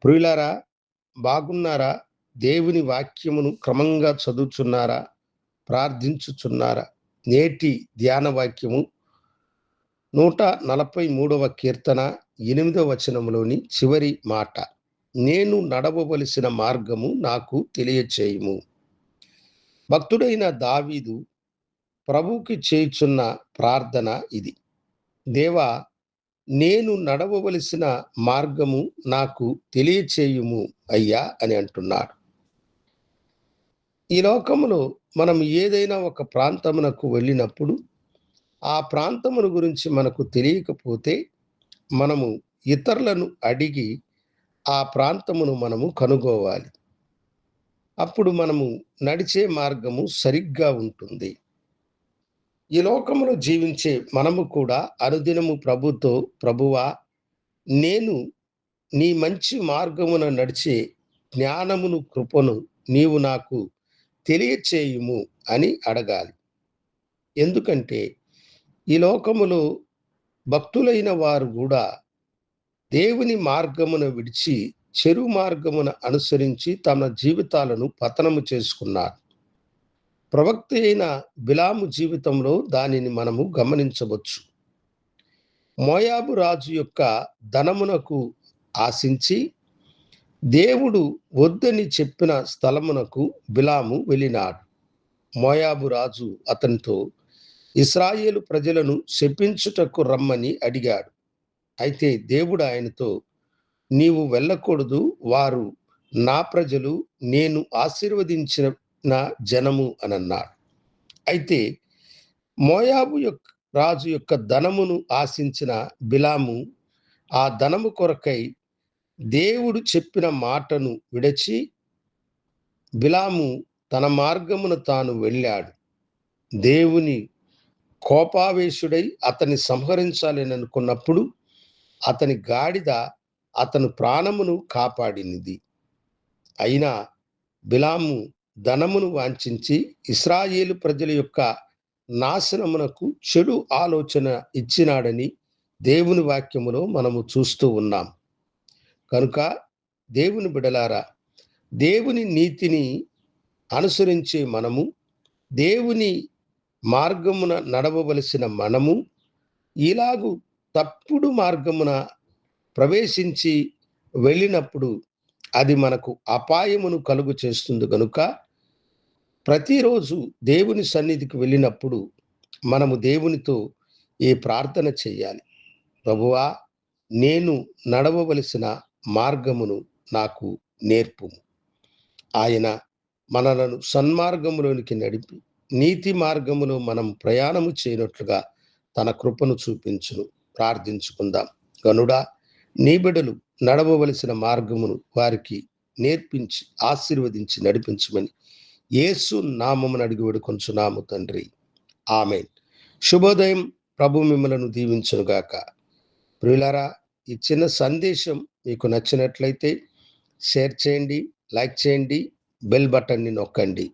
ప్రియులారా, బాగున్నారా? దేవుని వాక్యమును క్రమంగా చదువుచున్నారా? ప్రార్థించుచున్నారా? నేటి ధ్యాన వాక్యము 143వ కీర్తన 8వ వచనములోని చివరి మాట. నేను నడవవలసిన మార్గము నాకు తెలియచేయుము. భక్తుడైన దావీదు ప్రభువుకి చేయుచున్న ప్రార్థన ఇది. దేవా, నేను నడవవలసిన మార్గము నాకు తెలియచేయుము అయ్యా అని అంటున్నాడు. ఈ లోకములో మనం ఏదైనా ఒక ప్రాంతమునకు వెళ్ళినప్పుడు ఆ ప్రాంతమును గురించి మనకు తెలియకపోతే మనము ఇతరులను అడిగి ఆ ప్రాంతమును మనము కనుగోవాలి. అప్పుడు మనము నడిచే మార్గము సరిగ్గా ఉంటుంది. ఈ లోకములో జీవించే మనము కూడా అనుదినము ప్రభుతో, ప్రభువా, నేను నీ మంచి మార్గమున నడిచే జ్ఞానమును, కృపను నీవు నాకు తెలియచేయుము అని అడగాలి. ఎందుకంటే ఈ లోకములో భక్తులైన వారు కూడా దేవుని మార్గమున విడిచి చెరు మార్గమున అనుసరించి తమ జీవితాలను పతనము చేసుకున్నారు. ప్రవక్త అయిన బిలాము జీవితంలో దానిని మనము గమనించవచ్చు. మోయాబు రాజు యొక్క ధనమునకు ఆశించి దేవుడు వద్దని చెప్పిన స్థలమునకు బిలాము వెళ్ళినాడు. మోయాబు రాజు అతనితో ఇశ్రాయేలు ప్రజలను శపించుటకు రమ్మని అడిగాడు. అయితే దేవుడు ఆయనతో, నీవు వెళ్ళకూడదు, వారు నా ప్రజలు, నేను ఆశీర్వదించిన జనము అని అన్నాడు. అయితే మోయాబు యొక్క రాజు యొక్క ధనమును ఆశించిన బిలాము ఆ ధనము కొరకై దేవుడు చెప్పిన మాటను విడిచి బిలాము తన మార్గమున తాను వెళ్ళాడు. దేవుని కోపావేశుడై అతన్ని సంహరించాలని అనుకున్నప్పుడు అతని గాడిద అతను ప్రాణమును కాపాడినది. అయినా బిలాము ధనమును వాంఛించి ఇశ్రాయేలు ప్రజల యొక్క నాశనమునకు చెడు ఆలోచన ఇచ్చినాడని దేవుని వాక్యములో మనము చూస్తూ ఉన్నాం. కనుక దేవుని బిడలారా, దేవుని నీతిని అనుసరించే మనము, దేవుని మార్గమున నడవవలసిన మనము ఇలాగు తప్పుడు మార్గమున ప్రవేశించి వెళ్ళినప్పుడు అది మనకు అపాయమును కలుగు చేస్తుంది. కనుక ప్రతిరోజు దేవుని సన్నిధికి వెళ్ళినప్పుడు మనము దేవునితో ఈ ప్రార్థన చేయాలి. ప్రభువా, నేను నడవవలసిన మార్గమును నాకు నేర్పుము. ఆయన మనలను సన్మార్గములోనికి నడిపి నీతి మార్గములో మనం ప్రయాణము చేయనట్లుగా తన కృపను చూపించును. ప్రార్థించుకుందాం. గనుడా, నీ బిడ్డలు నడవవలసిన మార్గమును వారికి నేర్పించి ఆశీర్వదించి నడిపించమని యేసు నామమున అడిగి వేడుకొంచున్నాము తండ్రి. ఆమేన్. శుభోదయం. ప్రభు మిమ్మలను దీవించునుగాక. ప్రియులారా, ఈ చిన్న సందేశం మీకు నచ్చినట్లయితే షేర్ చేయండి, లైక్ చేయండి, బెల్ బటన్ని నొక్కండి.